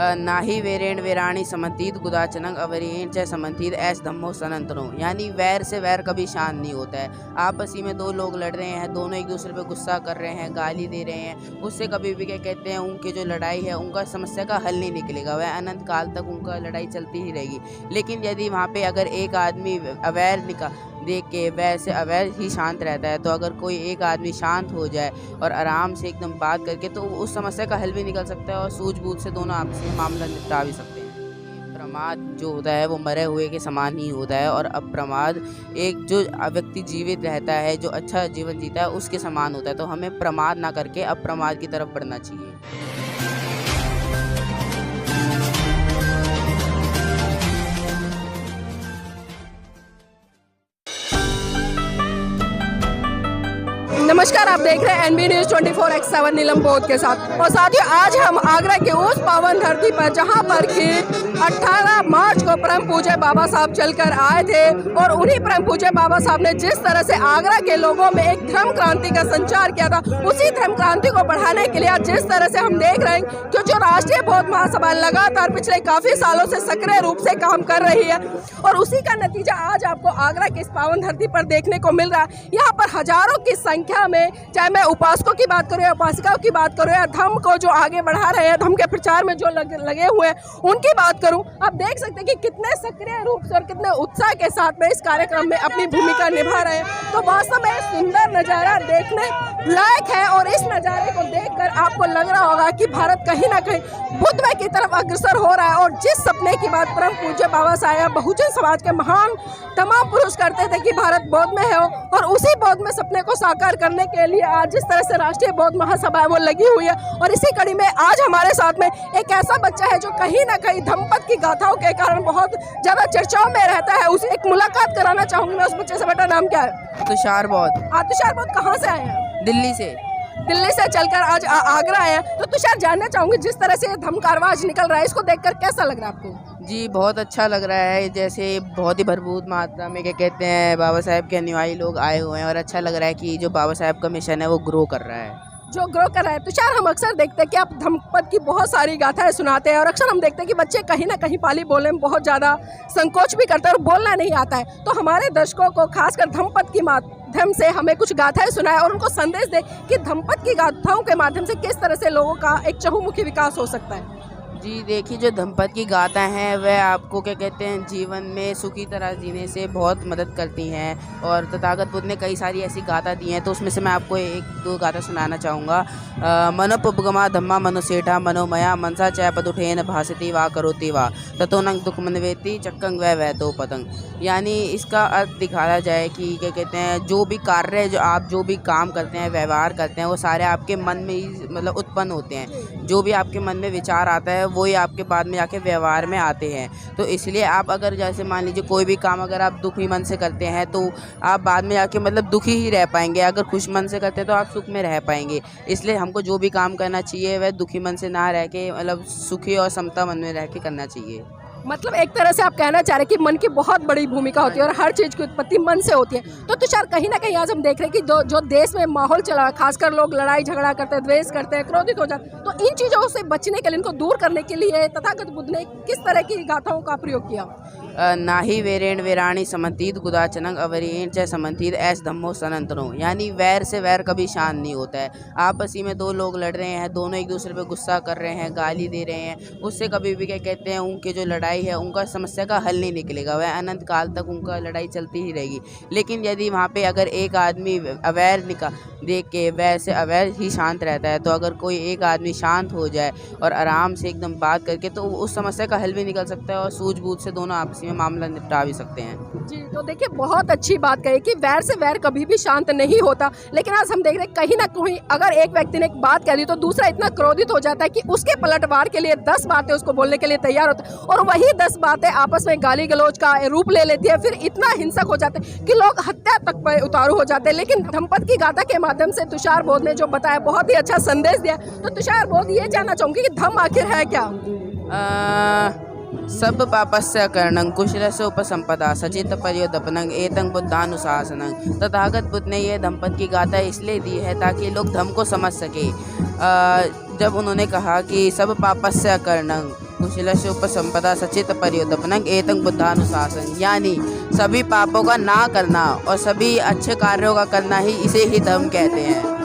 नाहि वेरेण वेराणि समतीत गुदाचनंग अवरीण च समतीत ऐस धम्मो सनातनो। यानी वैर से वैर कभी शांत नहीं होता है। आपस ही में दो लोग लड़ रहे हैं, दोनों एक दूसरे पे गुस्सा कर रहे हैं, गाली दे रहे हैं, उससे कभी भी क्या कहते हैं उनकी जो लड़ाई है उनका समस्या का हल नहीं निकलेगा, वह अनंत काल तक उनका लड़ाई चलती ही रहेगी। लेकिन यदि वहाँ पे अगर एक आदमी अवैर देख के वैसे अवैर ही शांत रहता है, तो अगर कोई एक आदमी शांत हो जाए और आराम से एकदम बात करके, तो उस समस्या का हल भी निकल सकता है और सूझबूझ से दोनों आपस में मामला निपटा भी सकते हैं। प्रमाद जो होता है वो मरे हुए के समान ही होता है, और अप्रमाद एक जो व्यक्ति जीवित रहता है, जो अच्छा जीवन जीता है, उसके समान होता है। तो हमें प्रमाद ना करके अप्रमाद की तरफ बढ़ना चाहिए। नमस्कार, आप देख रहे हैं NB News 24/7 नीलम बोध के साथ। और साथियों, आज हम आगरा के उस पावन धरती पर जहां पर कि 18 मार्च को परम पूज्य बाबा साहब चलकर आए थे, और उन्हीं परम पूज्य बाबा साहब ने जिस तरह से आगरा के लोगों में एक धर्म क्रांति का संचार किया था, उसी धर्म क्रांति को बढ़ाने के लिए आज जिस तरह से हम देख रहे हैं कि जो राष्ट्रीय बौद्ध महासभा लगातार पिछले काफी सालों से सक्रिय रूप से काम कर रही है, और उसी का नतीजा आज आपको आगरा के इस पावन धरती पर देखने को मिल रहा है। यहाँ पर हजारों की संख्या में, चाहे मैं उपासकों की बात करूं या उपासिकाओं की बात करूं या धर्म को जो आगे बढ़ा रहे हैं, धर्म के प्रचार में जो लगे हुए हैं, उनकी बात करूं, आप देख सकते हैं कि कितने सक्रिय रूप से और कितने उत्साह के साथ में इस कार्यक्रम में अपनी भूमिका निभा रहे हैं। तो वास्तव में सुंदर नज़ारा देखने लायक है, और इस नज़ारे को देखकर आपको लग रहा होगा कि भारत कहीं ना कहीं बुद्धमय की तरफ अग्रसर हो रहा है। और जिस सपने की बात परम पूज्य बाबा साहब बहुजन समाज के महान तमाम पुरुष करते थे कि भारत बौद्ध में है, और उसी बौद्ध में सपने को साकार करने के लिए आज जिस तरह से राष्ट्रीय बौद्ध महासभा है वो लगी हुई है। और इसी कड़ी में आज हमारे साथ में एक ऐसा बच्चा है जो कहीं ना कहीं धम्मपद की गाथाओं के कारण बहुत ज्यादा चर्चाओं में रहता है। उसे एक मुलाकात कराना चाहूंगी मैं उस बच्चे से। बेटा, नाम क्या है? तुषार बौद्ध। तुषार बौद्ध कहाँ से आए हैं? दिल्ली से। दिल्ली से चलकर आज आगरा आए हैं। तो तुषार, जानना चाहूंगी जिस तरह से धम्म कारवां आज निकल रहा है, इसको देखकर कैसा लग रहा है आपको? जी, बहुत अच्छा लग रहा है। जैसे बहुत ही भरपूर मात्रा में क्या कहते हैं बाबा साहब के अनुयायी लोग आए हुए हैं, और अच्छा लग रहा है कि जो बाबा साहब का मिशन है वो ग्रो कर रहा है। जो ग्रो कर रहा है। तुषार, हम अक्सर देखते हैं कि आप धम्मपद की बहुत सारी गाथाएं सुनाते हैं, और अक्सर हम देखते हैं कि बच्चे कहीं ना कहीं पाली बोलने में बहुत ज़्यादा संकोच भी करते हैं और बोलना नहीं आता है। तो हमारे दर्शकों को खासकर धम्मपद की माध्यम से हमें कुछ गाथाएं सुनाए और उनको संदेश दे कि धम्मपद की गाथाओं के माध्यम से किस तरह से लोगों का एक चहुमुखी विकास हो सकता है। जी देखिए, जो धम्मपद की गाथा हैं वह आपको क्या कहते हैं जीवन में सुखी तरह जीने से बहुत मदद करती हैं, और तथागत बुद्ध ने कई सारी ऐसी गाथा दी हैं। तो उसमें से मैं आपको एक दो गाथा सुनाना चाहूँगा। मनोपुपगमा धम्मा मनोसेठा मनोमया मनसा चय पदुठेन भासती वा करोति वा ततो नंग दुख मनवेति चक्कंग वह तो पतंग। यानी इसका अर्थ दिखाया जाए कि क्या कहते हैं जो भी कार्य, जो आप जो भी काम करते हैं, व्यवहार करते हैं, वो सारे आपके मन में ही मतलब उत्पन्न होते हैं। जो भी आपके मन में विचार आता है वो ही आपके बाद में जाके व्यवहार में आते हैं। तो इसलिए आप अगर जैसे मान लीजिए कोई भी काम अगर आप दुखी मन से करते हैं तो आप बाद में जाके मतलब दुखी ही रह पाएंगे। अगर खुश मन से करते हैं तो आप सुख में रह पाएंगे। इसलिए हमको जो भी काम करना चाहिए वह दुखी मन से ना रह के मतलब सुखी और समता मन में रह के करना चाहिए। मतलब एक तरह से आप कहना चाह रहे हैं कि मन की बहुत बड़ी भूमिका होती है और हर चीज़ की उत्पत्ति मन से होती है। तो तुषार, कहीं ना कहीं आज हम देख रहे हैं कि जो देश में माहौल चला है, खासकर लोग लड़ाई झगड़ा करते हैं, द्वेष करते हैं, क्रोधित हो जाते हैं, तो इन चीज़ों से बचने के लिए, इनको दूर करने के लिए तथागत बुद्ध ने किस तरह की गाथाओं का प्रयोग किया? नाहि वेरेण वेराणि समतीत गुदाचनंग अवरीण च समतीत ऐस धम्मो सनातनो। यानी वैर से वैर कभी शांत नहीं होता है। आपस ही में दो लोग लड़ रहे हैं, दोनों एक दूसरे पे गुस्सा कर रहे हैं, गाली दे रहे हैं, उससे कभी भी क्या कहते हैं उनकी जो लड़ाई है उनका समस्या का हल नहीं निकलेगा, वह अनंत काल तक उनका लड़ाई चलती ही रहेगी। लेकिन यदि वहाँ पे अगर एक आदमी अवैर देख के वैसे अवैर ही शांत रहता है, तो अगर कोई एक आदमी शांत हो जाए और आराम से एकदम बात करके, तो उस समस्या का हल भी निकल सकता है और सूझबूझ से दोनों आपसी में मामला निपटा भी सकते हैं। जी, तो देखिए, बहुत अच्छी बात कही कि वैर से वैर कभी भी शांत नहीं होता। लेकिन आज हम देख रहे हैं कहीं ना कहीं अगर एक व्यक्ति ने एक बात कह दी तो दूसरा इतना क्रोधित हो जाता है कि उसके पलटवार के लिए 10 बातें उसको बोलने के लिए तैयार होता है, और वही 10 बातें आपस में गाली गलौज का रूप ले लेती है। फिर इतना हिंसक हो जाते हैं कि लोग हत्या तक पर उतारू हो जाते हैं। लेकिन धम्मपद की गाथा के माध्यम से तुषार बौद्ध ने जो बताया, बहुत ही अच्छा संदेश दिया। तो तुषार बौद्ध, ये जानना चाहूंगी कि धम्म आखिर है क्या? सब पापस्य करणं कुशलस्य उपसंपदा सचित पर्योदपनं एतं बुद्धानुशासनं। तथागत बुद्ध ने यह धम्मपद की गाथा इसलिए दी है ताकि लोग धम्म को समझ सके। जब उन्होंने कहा कि सब पापस्य करणं, कुशलस्य उपसंपदा सचित पर्योदपनं एतं बुद्धानुशासन, यानी सभी पापों का ना करना और सभी अच्छे कार्यों का करना ही इसे ही धर्म कहते हैं।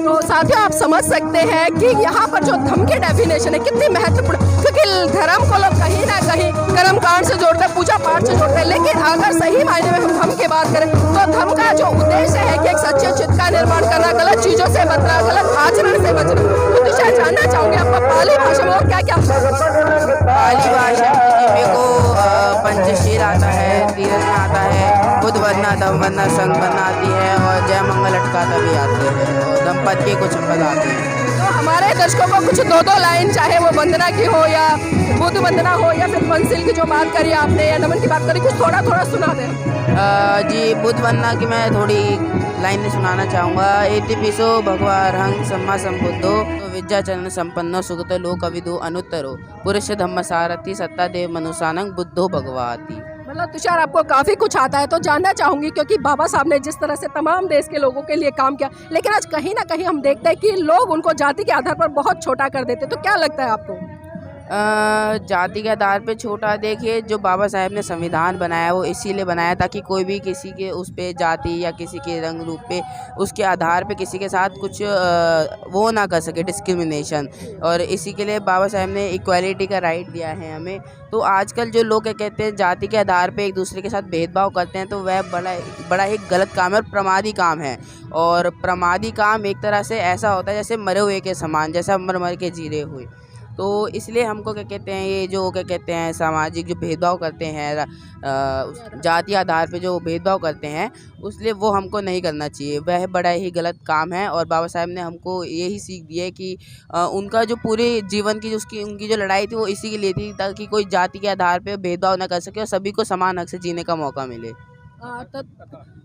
तो साथियों आप समझ सकते हैं कि यहाँ पर जो धर्म की डेफिनेशन है कितनी महत्वपूर्ण, क्योंकि धर्म को लोग कहीं ना कहीं कर्म कांड से जोड़ते हैं, पूजा पाठ से जोड़ते हैं, लेकिन अगर सही मायने में हम धर्म की बात करें तो धर्म का जो उद्देश्य है कि एक सच्चे चित्त का निर्माण करना, गलत चीजों से बचना, गलत आचरण से बचना। तो तुषार जानना चाहूंगे आपको पाली भाषा में और क्या क्या? पाली भाषा में मेरे को पंचशील आता है, तीर्थ आता है, बुद्ध वंदना, धम्म वंदना, संघ वंदना आती है और जय मंगल अटकाता भी आती है और दंपत के कुछ पद आते हैं। तो हमारे दर्शकों को कुछ दो लाइन, चाहे वो वंदना की हो या बुद्ध वंदना हो या फिर पंचशील की जो बात करी आपने या नमन की बात करी, कुछ थोड़ा सुना दें। जी, बुद्ध वंदना की मैं थोड़ी लाइनें सुनाना चाहूँगा। एतिपिसो भगवारहं सम्मा संबुद्धो विद्या चरण संपन्नो सुगतो लोक अविदो अनुत्तरो पुरुष धम्म सारथि सत्ता देव मनुष्यानं बुद्धो भगवाति। मतलब तुषार आपको काफी कुछ आता है, तो जानना चाहूंगी क्योंकि बाबा साहब ने जिस तरह से तमाम देश के लोगों के लिए काम किया, लेकिन आज कहीं ना कहीं हम देखते हैं कि लोग उनको जाति के आधार पर बहुत छोटा कर देते, तो क्या लगता है आपको? जाति के आधार पे छोटा, देखिए जो बाबा साहब ने संविधान बनाया वो इसीलिए बनाया ताकि कोई भी किसी के उस पे जाति या किसी के रंग रूप पे उसके आधार पे किसी के साथ कुछ वो ना कर सके, डिस्क्रिमिनेशन। और इसी के लिए बाबा साहब ने इक्वालिटी का राइट दिया है हमें। तो आजकल जो लोग क्या कहते हैं जाति के आधार पे एक दूसरे के साथ भेदभाव करते हैं, तो वह बड़ा ही गलत काम है और प्रमादी काम है। और प्रमादी काम एक तरह से ऐसा होता है जैसे मरे हुए के समान, जैसा मर के जी रहे हुए। तो इसलिए हमको क्या कहते हैं, ये जो क्या कहते हैं सामाजिक जो भेदभाव करते हैं, जाति आधार पे जो भेदभाव करते हैं, उसलिए वो हमको नहीं करना चाहिए। वह बड़ा ही गलत काम है। और बाबा साहब ने हमको यही सीख दी है कि उनका जो पूरे जीवन की उनकी जो लड़ाई थी वो इसी के लिए थी ताकि कोई जाति के आधार पे भेदभाव ना कर सके और सभी को समान हक से जीने का मौका मिले।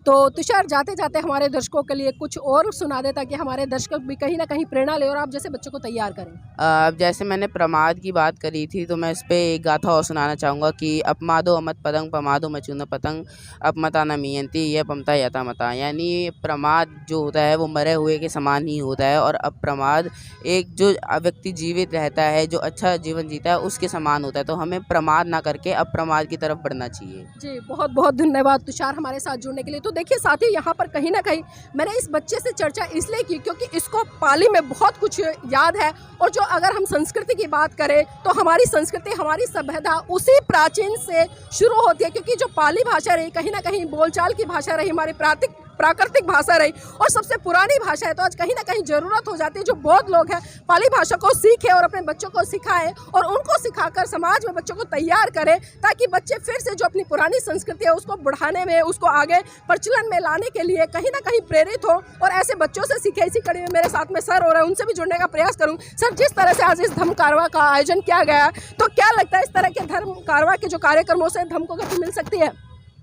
तो तुषार जाते जाते हमारे दर्शकों के लिए कुछ और सुना दे ताकि हमारे दर्शक भी कहीं ना कहीं प्रेरणा ले और आप जैसे बच्चों को तैयार करें। अब जैसे मैंने प्रमाद की बात करी थी तो मैं इस पे एक गाथा और सुनाना चाहूँगा कि अपमादो अमत पतंग प्रमादो मचून पतंग अपमता न मीयंती यह पमता यथा मता, यानी प्रमाद जो होता है वो मरे हुए के समान ही होता है और अप्रमाद एक जो व्यक्ति जीवित रहता है, जो अच्छा जीवन जीता है, उसके समान होता है। तो हमें प्रमाद ना करके अप्रमाद की तरफ बढ़ना चाहिए। जी बहुत बहुत धन्यवाद तुषार हमारे साथ जुड़ने के लिए। तो देखिए साथियों, यहाँ पर कहीं ना कहीं मैंने इस बच्चे से चर्चा इसलिए की क्योंकि इसको पाली में बहुत कुछ याद है। और जो अगर हम संस्कृति की बात करें तो हमारी संस्कृति, हमारी सभ्यता उसी प्राचीन से शुरू होती है, क्योंकि जो पाली भाषा रही कहीं ना कहीं बोलचाल की भाषा रही, हमारी प्राकृतिक भाषा रही और सबसे पुरानी भाषा है। तो आज कहीं ना कहीं ज़रूरत हो जाती है जो बहुत लोग हैं पाली भाषा को सीखें और अपने बच्चों को सिखाएं और उनको सिखाकर समाज में बच्चों को तैयार करें ताकि बच्चे फिर से जो अपनी पुरानी संस्कृति है उसको बढ़ाने में, उसको आगे प्रचलन में लाने के लिए कहीं ना कहीं प्रेरित हो और ऐसे बच्चों से सीखे। इसी कड़ी में मेरे साथ में सर हो रहे हैं, उनसे भी जुड़ने का प्रयास करूँ। सर, जिस तरह से आज इस धम्म कारवा का आयोजन किया गया तो क्या लगता है इस तरह के धर्म कारवा के जो कार्यक्रमों से धम्म को गति मिल सकती है?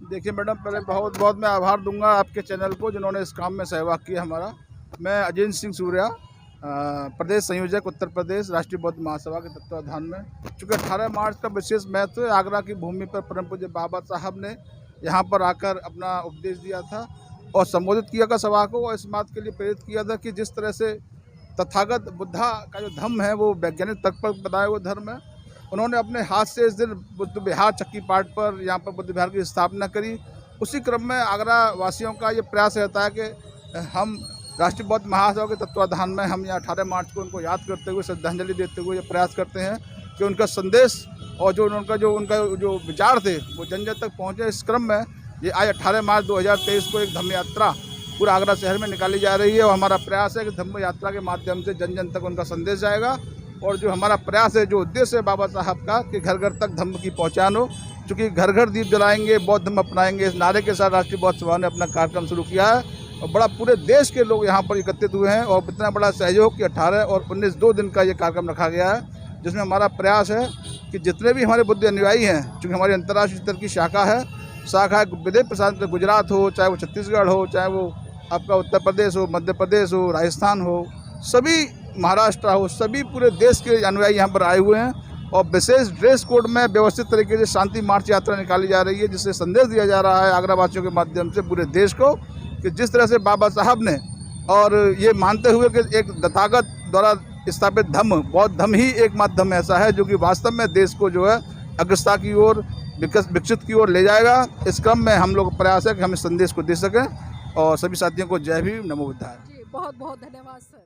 देखिए मैडम, पहले बहुत बहुत मैं आभार दूंगा आपके चैनल को जिन्होंने इस काम में सहयोग किया हमारा। मैं अजित सिंह सूर्या, प्रदेश संयोजक उत्तर प्रदेश राष्ट्रीय बौद्ध महासभा के तत्वाधान में। चूँकि 18 मार्च का विशेष महत्व है, आगरा की भूमि पर परम पूज्य बाबा साहब ने यहाँ पर आकर अपना उपदेश दिया था और संबोधित किया था सभा को और इस बात के लिए प्रेरित किया था कि जिस तरह से तथागत बुद्धा का जो धर्म है वो वैज्ञानिक तर्क पर बताया हुआ धर्म है। उन्होंने अपने हाथ से इस दिन बुद्ध विहार चक्की पाट पर यहाँ पर बुद्ध विहार की स्थापना करी। उसी क्रम में आगरा वासियों का ये प्रयास रहता है कि हम राष्ट्रीय बौद्ध महासभा के तत्वाधान में हम यहाँ 18 मार्च को उनको याद करते हुए, श्रद्धांजलि देते हुए ये प्रयास करते हैं कि उनका संदेश और जो उनका जो विचार थे वो जन जन तक पहुँचे। इस क्रम में ये आज 18 मार्च 2023 को एक धम्म यात्रा पूरा आगरा शहर में निकाली जा रही है और हमारा प्रयास है कि धम्म यात्रा के माध्यम से जन जन तक उनका संदेश जाएगा। और जो हमारा प्रयास है, जो उद्देश्य है बाबा साहब का कि घर घर तक धम्म की पहचान हो, चूँकि घर घर दीप जलाएंगे, बौद्ध धम्म अपनाएंगे, इस नारे के साथ राष्ट्रीय बौद्ध सभा ने अपना कार्यक्रम शुरू किया है और बड़ा पूरे देश के लोग यहाँ पर एकत्रित हुए हैं और इतना बड़ा सहयोग कि 18 और 19 2 दिन का ये कार्यक्रम रखा गया है, जिसमें हमारा प्रयास है कि जितने भी हमारे बुद्ध अनुयायी हैं, चूँकि हमारी अंतर्राष्ट्रीय स्तर की शाखा है विदेश प्रशासन, गुजरात हो, चाहे वो छत्तीसगढ़ हो, चाहे वो आपका उत्तर प्रदेश हो, मध्य प्रदेश हो, राजस्थान हो, सभी महाराष्ट्र हो, सभी पूरे देश के अनुयायी यहाँ पर आए हुए हैं और विशेष ड्रेस कोड में व्यवस्थित तरीके से शांति मार्च यात्रा निकाली जा रही है, जिससे संदेश दिया जा रहा है आगरा वासियों के माध्यम से पूरे देश को कि जिस तरह से बाबा साहब ने और ये मानते हुए कि एक तथागत द्वारा स्थापित धम्म, बौद्ध धम्म ही एक माध्यम ऐसा है जो कि वास्तव में देश को जो है अग्रसरता की ओर, विकसित की ओर ले जाएगा। इस क्रम में हम लोग प्रयास है कि हम इस संदेश को दे सकें। और सभी साथियों को जय भीम, नमो बुद्धाय। जी बहुत बहुत धन्यवाद सर।